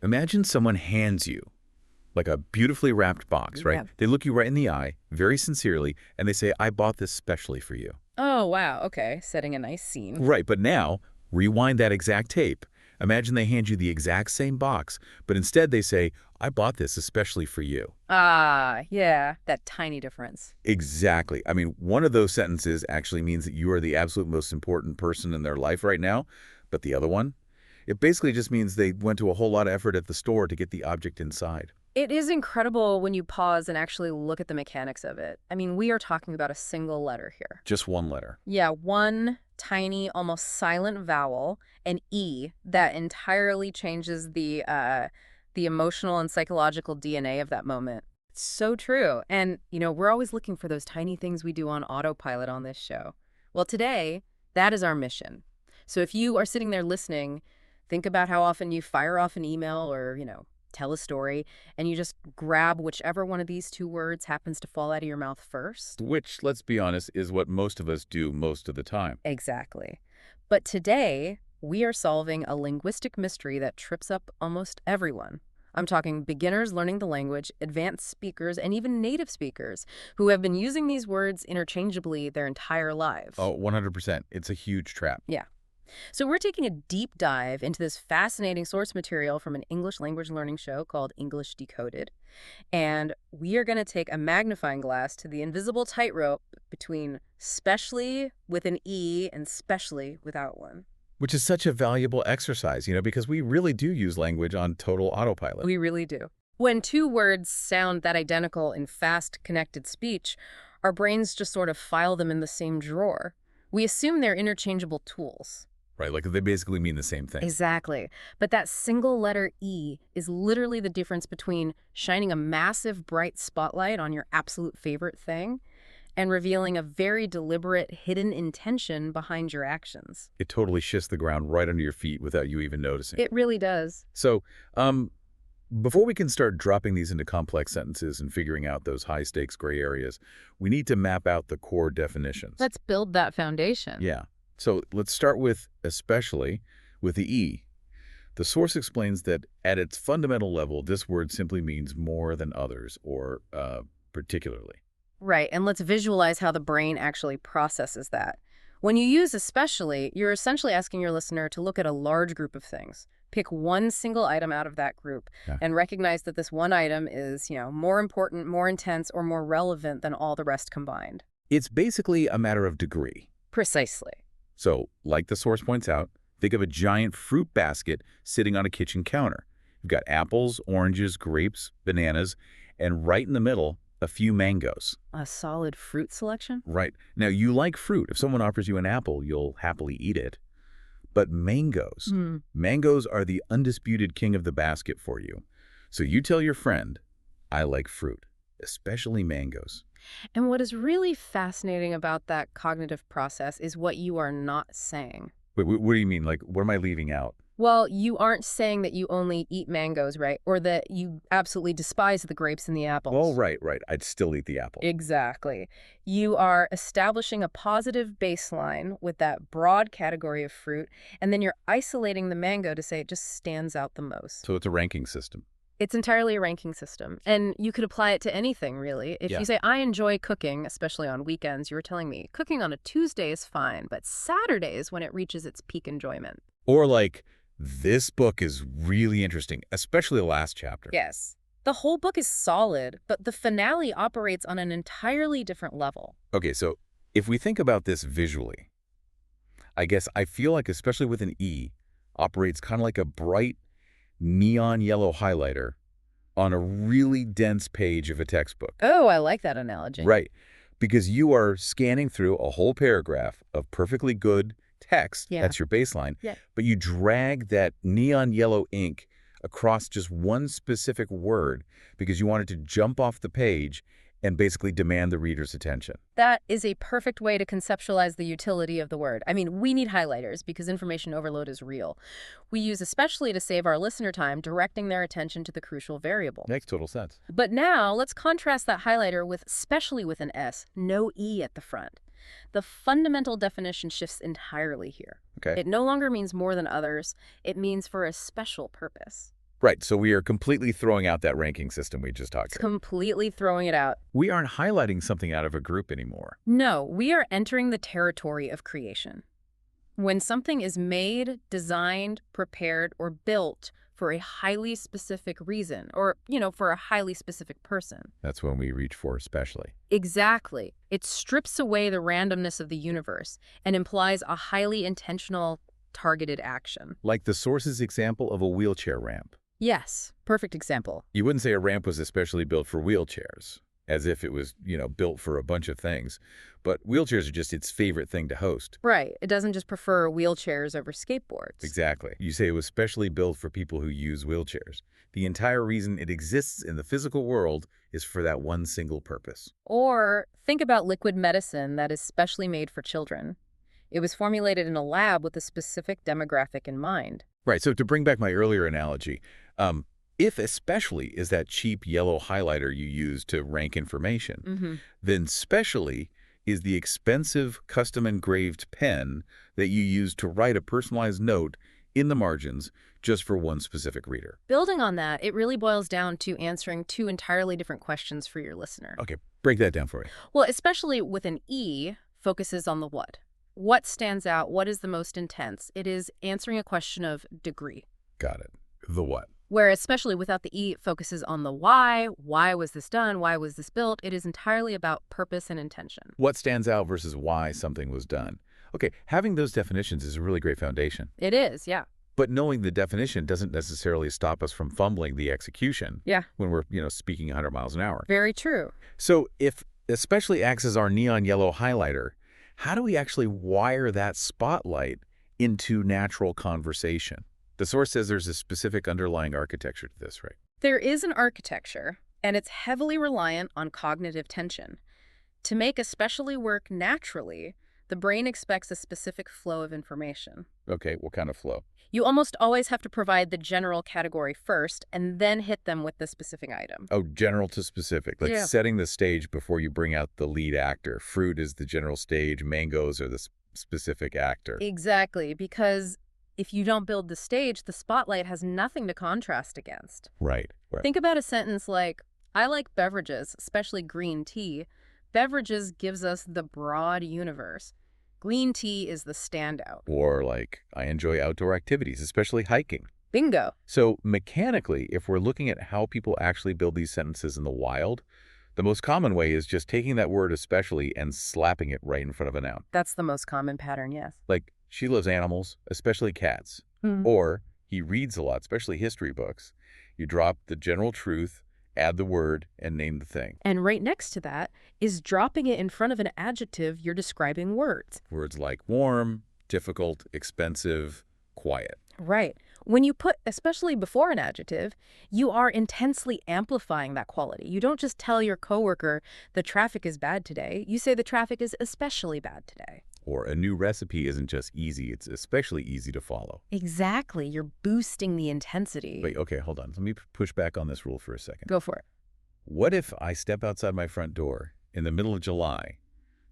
Imagine someone hands you like a beautifully wrapped box, right? Yeah. They look you right in the eye, very sincerely, and they say, I bought this specially for you. Oh, wow. Okay. Setting a nice scene. Right, but now, rewind that exact tape. Imagine they hand you the exact same box, but instead they say, I bought this especially for you. Ah, yeah. That tiny difference. Exactly. I mean, one of those sentences actually means that you are the absolute most important person in their life right now, but the other one, it basically just means they went to a whole lot of effort at the store to get the object inside. It is incredible when you pause and actually look at the mechanics of it. I mean, we are talking about a single letter here. Just one letter. Yeah, one tiny, almost silent vowel, an E, that entirely changes the emotional and psychological DNA of that moment. It's so true. And, we're always looking for those tiny things we do on autopilot on this show. Well, today, that is our mission. So if you are sitting there listening, think about how often you fire off an email or, tell a story, and you just grab whichever one of these two words happens to fall out of your mouth first. Which, let's be honest, is what most of us do most of the time. Exactly. But today, we are solving a linguistic mystery that trips up almost everyone. I'm talking beginners learning the language, advanced speakers, and even native speakers who have been using these words interchangeably their entire lives. Oh, 100%. It's a huge trap. Yeah. So we're taking a deep dive into this fascinating source material from an English language learning show called English Decoded. And we are going to take a magnifying glass to the invisible tightrope between specially with an E and specially without one. Which is such a valuable exercise, because we really do use language on total autopilot. We really do. When two words sound that identical in fast, connected speech, our brains just sort of file them in the same drawer. We assume they're interchangeable tools. Right, like they basically mean the same thing. Exactly. But that single letter E is literally the difference between shining a massive bright spotlight on your absolute favorite thing and revealing a very deliberate hidden intention behind your actions. It totally shifts the ground right under your feet without you even noticing. It really does. So, before we can start dropping these into complex sentences and figuring out those high-stakes gray areas, we need to map out the core definitions. Let's build that foundation. Yeah. So let's start with especially with the E. The source explains that at its fundamental level, this word simply means more than others or particularly. Right, and let's visualize how the brain actually processes that. When you use especially, you're essentially asking your listener to look at a large group of things. Pick one single item out of that group and recognize that this one item is, more important, more intense, or more relevant than all the rest combined. It's basically a matter of degree. Precisely. So, like the source points out, think of a giant fruit basket sitting on a kitchen counter. You've got apples, oranges, grapes, bananas, and right in the middle, a few mangoes. A solid fruit selection? Right. Now, you like fruit. If someone offers you an apple, you'll happily eat it. But mangoes are the undisputed king of the basket for you. So you tell your friend, I like fruit, especially mangoes. And what is really fascinating about that cognitive process is what you are not saying. Wait, what do you mean? Like, what am I leaving out? Well, you aren't saying that you only eat mangoes, right? Or that you absolutely despise the grapes and the apples. Oh, right. I'd still eat the apple. Exactly. You are establishing a positive baseline with that broad category of fruit, and then you're isolating the mango to say it just stands out the most. So it's a ranking system. It's entirely a ranking system, and you could apply it to anything, really. If you say, I enjoy cooking, especially on weekends, you're telling me cooking on a Tuesday is fine, but Saturday is when it reaches its peak enjoyment. Or like, this book is really interesting, especially the last chapter. Yes. The whole book is solid, but the finale operates on an entirely different level. Okay, so if we think about this visually, I guess I feel like, especially with an E, operates kind of like a bright, neon yellow highlighter on a really dense page of a textbook. Oh, I like that analogy. Right, because you are scanning through a whole paragraph of perfectly good text. Yeah. That's your baseline. Yeah. But you drag that neon yellow ink across just one specific word because you want it to jump off the page and basically demand the reader's attention. That is a perfect way to conceptualize the utility of the word. I mean, we need highlighters because information overload is real. We use especially to save our listener time directing their attention to the crucial variable. Makes total sense. But now let's contrast that highlighter with especially with an S, no E at the front. The fundamental definition shifts entirely here. Okay. It no longer means more than others. It means for a special purpose. Right, so we are completely throwing out that ranking system we just talked It's about. completely throwing it out. We aren't highlighting something out of a group anymore. No, we are entering the territory of creation. When something is made, designed, prepared, or built for a highly specific reason, or, for a highly specific person. That's when we reach for especially. Exactly. It strips away the randomness of the universe and implies a highly intentional, targeted action. Like the source's example of a wheelchair ramp. Yes, perfect example. You wouldn't say a ramp was especially built for wheelchairs, as if it was, built for a bunch of things. But wheelchairs are just its favorite thing to host. Right. It doesn't just prefer wheelchairs over skateboards. Exactly. You say it was specially built for people who use wheelchairs. The entire reason it exists in the physical world is for that one single purpose. Or think about liquid medicine that is specially made for children. It was formulated in a lab with a specific demographic in mind. Right, so to bring back my earlier analogy, if especially is that cheap yellow highlighter you use to rank information, then specially is the expensive custom engraved pen that you use to write a personalized note in the margins just for one specific reader. Building on that, it really boils down to answering two entirely different questions for your listener. Okay, break that down for me. Well, especially with an E, focuses on the what. What stands out? What is the most intense? It is answering a question of degree. Got it. The what? Where especially without the E, it focuses on the why. Why was this done? Why was this built? It is entirely about purpose and intention. What stands out versus why something was done. Okay, having those definitions is a really great foundation. It is, yeah. But knowing the definition doesn't necessarily stop us from fumbling the execution. Yeah. When we're, speaking 100 miles an hour. Very true. So if especially acts as our neon yellow highlighter, how do we actually wire that spotlight into natural conversation? The source says there's a specific underlying architecture to this, right? There is an architecture, and it's heavily reliant on cognitive tension. To make especially work naturally, the brain expects a specific flow of information. Okay, what kind of flow? You almost always have to provide the general category first and then hit them with the specific item. Oh, general to specific, like setting the stage before you bring out the lead actor. Fruit is the general stage, mangoes are the specific actor. Exactly, because if you don't build the stage, the spotlight has nothing to contrast against. Right. Think about a sentence like, I like beverages, especially green tea. Beverages gives us the broad universe. Green tea is the standout. Or like, I enjoy outdoor activities, especially hiking. Bingo. So mechanically, if we're looking at how people actually build these sentences in the wild, the most common way is just taking that word especially and slapping it right in front of a noun. That's the most common pattern, yes. Like, she loves animals, especially cats. Or, he reads a lot, especially history books. You drop the general truth, add the word, and name the thing. And right next to that is dropping it in front of an adjective you're describing words. Words like warm, difficult, expensive, quiet. Right. When you put especially before an adjective, you are intensely amplifying that quality. You don't just tell your coworker the traffic is bad today. You say the traffic is especially bad today. Or a new recipe isn't just easy, it's especially easy to follow. Exactly. You're boosting the intensity. Wait, okay, hold on. Let me push back on this rule for a second. Go for it. What if I step outside my front door in the middle of July,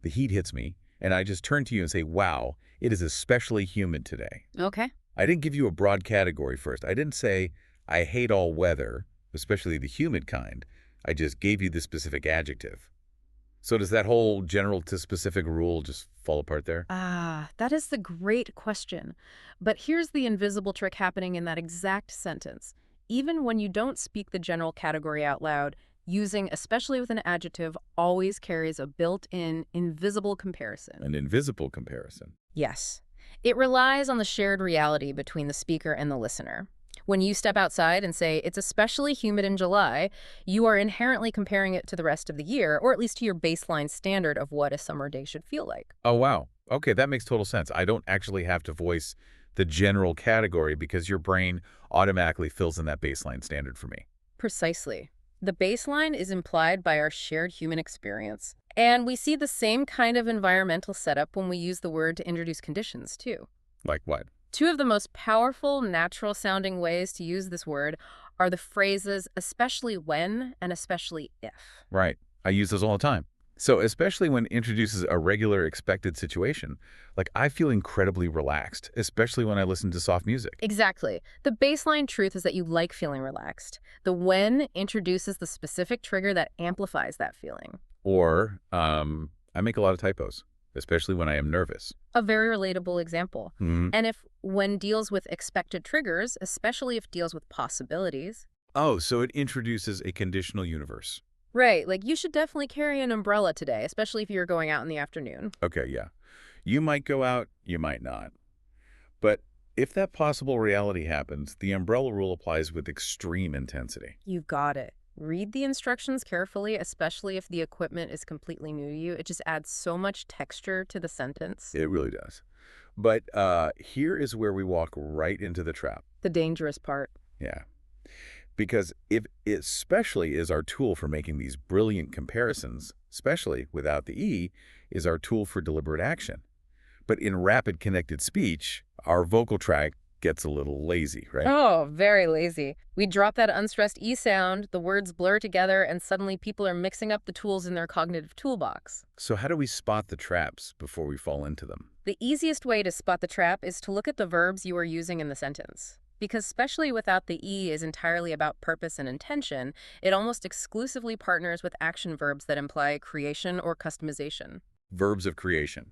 the heat hits me, and I just turn to you and say, wow, it is especially humid today? Okay. I didn't give you a broad category first. I didn't say, I hate all weather, especially the humid kind. I just gave you the specific adjective. So does that whole general to specific rule just fall apart there? That is the great question. But here's the invisible trick happening in that exact sentence. Even when you don't speak the general category out loud, using especially with an adjective always carries a built-in invisible comparison. An invisible comparison. Yes. It relies on the shared reality between the speaker and the listener. When you step outside and say, it's especially humid in July, you are inherently comparing it to the rest of the year, or at least to your baseline standard of what a summer day should feel like. Oh, wow. Okay, that makes total sense. I don't actually have to voice the general category because your brain automatically fills in that baseline standard for me. Precisely. The baseline is implied by our shared human experience. And we see the same kind of environmental setup when we use the word to introduce conditions, too. Like what? Two of the most powerful, natural-sounding ways to use this word are the phrases especially when and especially if. Right. I use those all the time. So especially when it introduces a regular expected situation, like I feel incredibly relaxed, especially when I listen to soft music. Exactly. The baseline truth is that you like feeling relaxed. The when introduces the specific trigger that amplifies that feeling. Or I make a lot of typos, especially when I am nervous. A very relatable example. Mhm. And if when deals with expected triggers, especially if deals with possibilities. Oh, so it introduces a conditional universe. Right, like you should definitely carry an umbrella today, especially if you're going out in the afternoon. Okay, yeah. You might go out, you might not. But if that possible reality happens, the umbrella rule applies with extreme intensity. You got it. Read the instructions carefully, especially if the equipment is completely new to you. It just adds so much texture to the sentence. It really does. But here is where we walk right into the trap. The dangerous part. Yeah. Because if it especially is our tool for making these brilliant comparisons, especially without the E, is our tool for deliberate action. But in rapid connected speech, our vocal track gets a little lazy, right? Oh, very lazy. We drop that unstressed E sound, the words blur together, and suddenly people are mixing up the tools in their cognitive toolbox. So how do we spot the traps before we fall into them? The easiest way to spot the trap is to look at the verbs you are using in the sentence. Because especially without the E is entirely about purpose and intention, it almost exclusively partners with action verbs that imply creation or customization. Verbs of creation.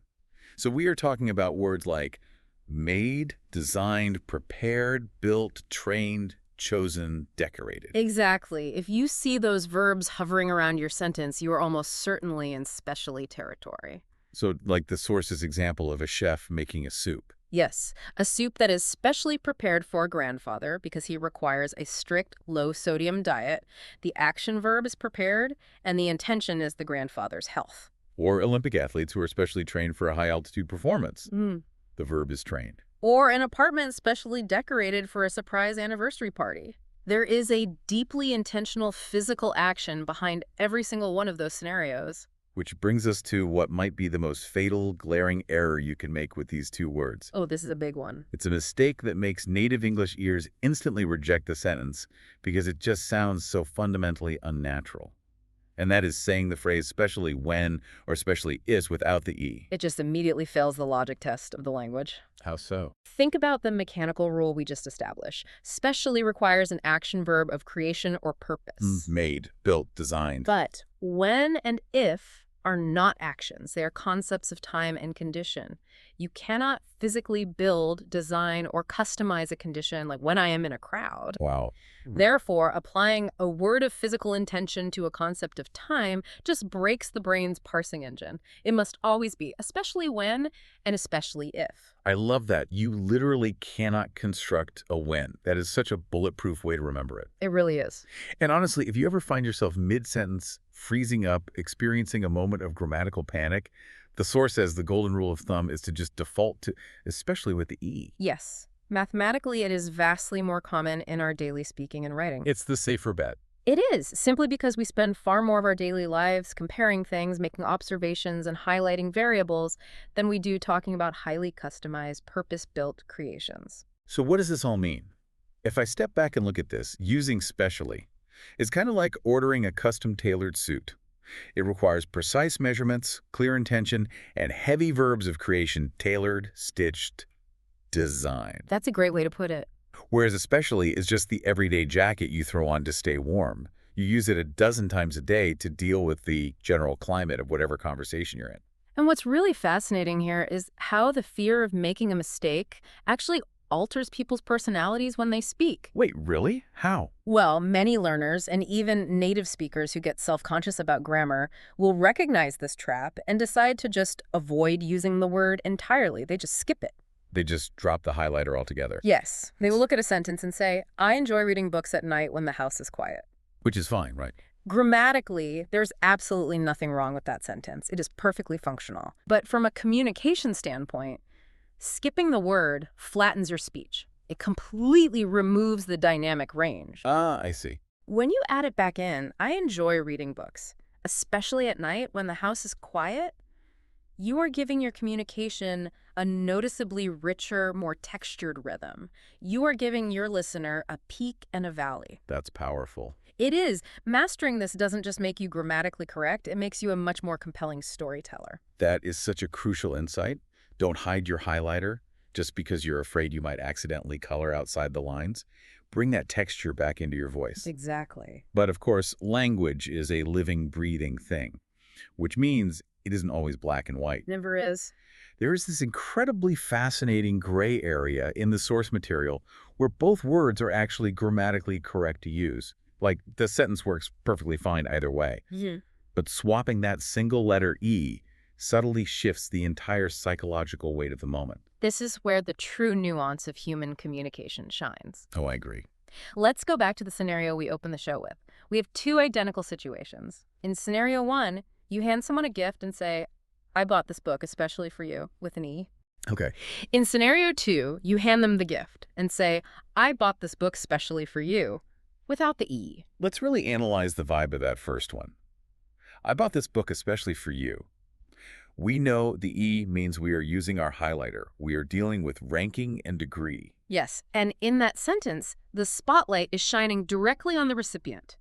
So we are talking about words like made, designed, prepared, built, trained, chosen, decorated. Exactly. If you see those verbs hovering around your sentence, you are almost certainly in specially territory. So like the source's example of a chef making a soup. Yes, a soup that is specially prepared for a grandfather because he requires a strict low-sodium diet. The action verb is prepared, and the intention is the grandfather's health. Or Olympic athletes who are specially trained for a high-altitude performance. Mm. The verb is trained. Or an apartment specially decorated for a surprise anniversary party. There is a deeply intentional physical action behind every single one of those scenarios. Which brings us to what might be the most fatal, glaring error you can make with these two words. Oh, this is a big one. It's a mistake that makes native English ears instantly reject the sentence because it just sounds so fundamentally unnatural. And that is saying the phrase especially when or especially is without the E. It just immediately fails the logic test of the language. How so? Think about the mechanical rule we just established. Specially requires an action verb of creation or purpose. Made, built, designed. But when and if are not actions. They are concepts of time and condition. You cannot physically build, design, or customize a condition like when I am in a crowd. Wow. Therefore, applying a word of physical intention to a concept of time just breaks the brain's parsing engine. It must always be, especially when and especially if. I love that. You literally cannot construct a when. That is such a bulletproof way to remember it. It really is. And honestly, if you ever find yourself mid-sentence, freezing up, experiencing a moment of grammatical panic, the source says the golden rule of thumb is to just default to, especially with the E. Yes. Mathematically, it is vastly more common in our daily speaking and writing. It's the safer bet. It is, simply because we spend far more of our daily lives comparing things, making observations, and highlighting variables than we do talking about highly customized, purpose-built creations. So what does this all mean? If I step back and look at this, using specially, it's kind of like ordering a custom-tailored suit. It requires precise measurements, clear intention, and heavy verbs of creation tailored, stitched, designed. That's a great way to put it. Whereas especially is just the everyday jacket you throw on to stay warm. You use it a dozen times a day to deal with the general climate of whatever conversation you're in. And what's really fascinating here is how the fear of making a mistake actually alters people's personalities when they speak. Wait, really? How? Well, many learners and even native speakers who get self-conscious about grammar will recognize this trap and decide to just avoid using the word entirely. They just skip it. They just drop the highlighter altogether. Yes. They will look at a sentence and say, I enjoy reading books at night when the house is quiet. Which is fine, right? Grammatically, there's absolutely nothing wrong with that sentence. It is perfectly functional. But from a communication standpoint, skipping the word flattens your speech. It completely removes the dynamic range. Ah, I see. When you add it back in, I enjoy reading books, especially at night when the house is quiet. You are giving your communication a noticeably richer, more textured rhythm. You are giving your listener a peak and a valley. That's powerful. It is. Mastering this doesn't just make you grammatically correct, it makes you a much more compelling storyteller. That is such a crucial insight. Don't hide your highlighter just because you're afraid you might accidentally color outside the lines. Bring that texture back into your voice. Exactly. But of course, language is a living, breathing thing, which means it isn't always black and white. Never is. There is this incredibly fascinating gray area in the source material where both words are actually grammatically correct to use. Like, the sentence works perfectly fine either way. But swapping that single letter E subtly shifts the entire psychological weight of the moment. This is where the true nuance of human communication shines. Oh, I agree. Let's go back to the scenario we opened the show with. We have two identical situations. In scenario 1, you hand someone a gift and say, "I bought this book especially for you," with an E. Okay. In scenario 2, you hand them the gift and say, "I bought this book specially for you," without the E. Let's really analyze the vibe of that first one. I bought this book especially for you. We know the E means we are using our highlighter. We are dealing with ranking and degree. Yes, and in that sentence, the spotlight is shining directly on the recipient.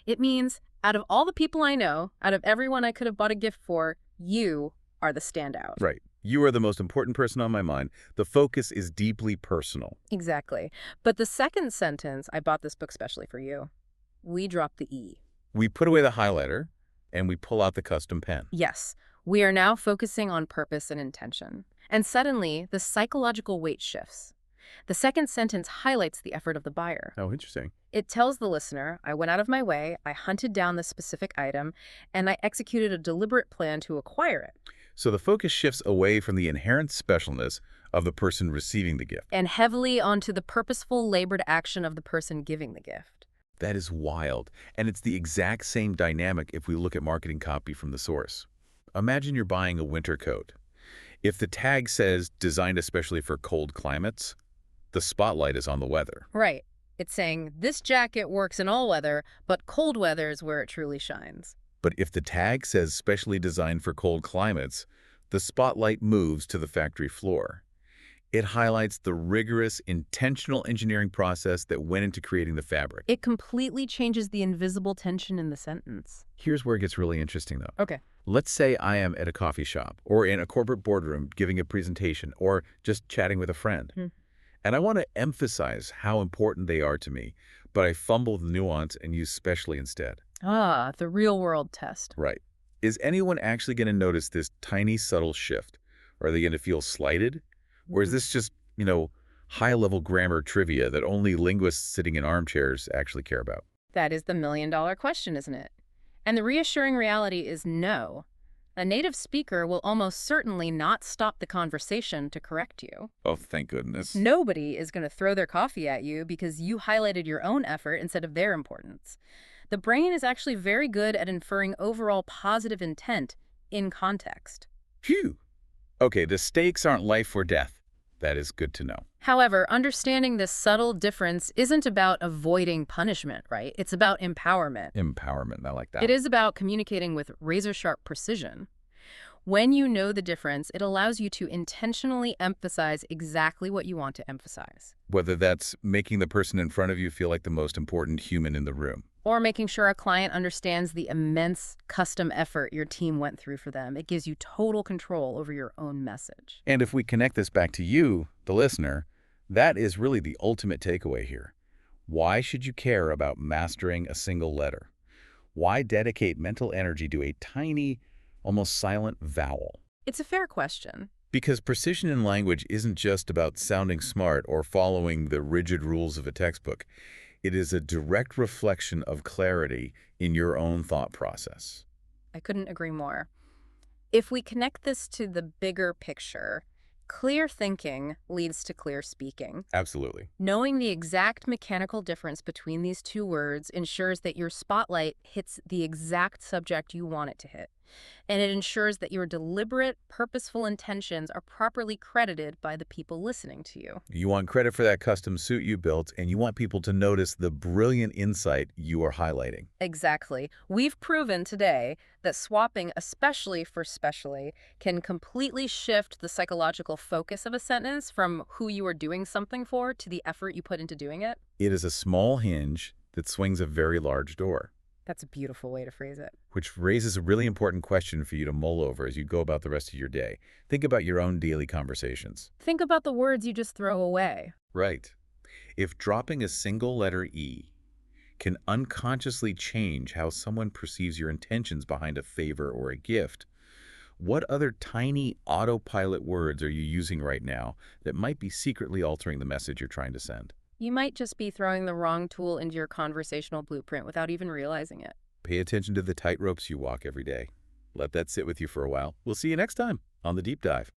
It means, out of all the people I know, out of everyone I could have bought a gift for, you are the standout. Right. You are the most important person on my mind. The focus is deeply personal. Exactly. But the second sentence, "I bought this book specially for you," we drop the E. We put away the highlighter, and we pull out the custom pen. Yes, we are now focusing on purpose and intention. And suddenly, the psychological weight shifts. The second sentence highlights the effort of the buyer. Oh, interesting. It tells the listener, "I went out of my way, I hunted down this specific item, and I executed a deliberate plan to acquire it." So the focus shifts away from the inherent specialness of the person receiving the gift. And heavily onto the purposeful, labored action of the person giving the gift. That is wild. And it's the exact same dynamic if we look at marketing copy from the source. Imagine you're buying a winter coat. If the tag says designed especially for cold climates, the spotlight is on the weather. Right. It's saying, "This jacket works in all weather, but cold weather is where it truly shines." But if the tag says specially designed for cold climates, the spotlight moves to the factory floor. It highlights the rigorous, intentional engineering process that went into creating the fabric. It completely changes the invisible tension in the sentence. Here's where it gets really interesting, though. Okay. Let's say I am at a coffee shop or in a corporate boardroom giving a presentation or just chatting with a friend. And I want to emphasize how important they are to me, but I fumble the nuance and use specially instead. Ah, the real-world test. Right. Is anyone actually going to notice this tiny, subtle shift? Are they going to feel slighted? Or is this just, high-level grammar trivia that only linguists sitting in armchairs actually care about? That is the million-dollar question, isn't it? And the reassuring reality is no. A native speaker will almost certainly not stop the conversation to correct you. Oh, thank goodness. Nobody is going to throw their coffee at you because you highlighted your own effort instead of their importance. The brain is actually very good at inferring overall positive intent in context. Phew. Okay, the stakes aren't life or death. That is good to know. However, understanding this subtle difference isn't about avoiding punishment, right? It's about empowerment. Empowerment, I like that. It is about communicating with razor-sharp precision. When you know the difference, it allows you to intentionally emphasize exactly what you want to emphasize. Whether that's making the person in front of you feel like the most important human in the room. Or making sure a client understands the immense custom effort your team went through for them. It gives you total control over your own message. And if we connect this back to you, the listener, that is really the ultimate takeaway here. Why should you care about mastering a single letter? Why dedicate mental energy to a tiny, almost silent vowel? It's a fair question. Because precision in language isn't just about sounding smart or following the rigid rules of a textbook. It is a direct reflection of clarity in your own thought process. I couldn't agree more. If we connect this to the bigger picture, clear thinking leads to clear speaking. Absolutely. Knowing the exact mechanical difference between these two words ensures that your spotlight hits the exact subject you want it to hit. And it ensures that your deliberate, purposeful intentions are properly credited by the people listening to you. You want credit for that custom suit you built, and you want people to notice the brilliant insight you are highlighting. Exactly. We've proven today that swapping, especially for specially, can completely shift the psychological focus of a sentence from who you are doing something for to the effort you put into doing it. It is a small hinge that swings a very large door. That's a beautiful way to phrase it. Which raises a really important question for you to mull over as you go about the rest of your day. Think about your own daily conversations. Think about the words you just throw away. Right. If dropping a single letter E can unconsciously change how someone perceives your intentions behind a favor or a gift, what other tiny autopilot words are you using right now that might be secretly altering the message you're trying to send? You might just be throwing the wrong tool into your conversational blueprint without even realizing it. Pay attention to the tightropes you walk every day. Let that sit with you for a while. We'll see you next time on The Deep Dive.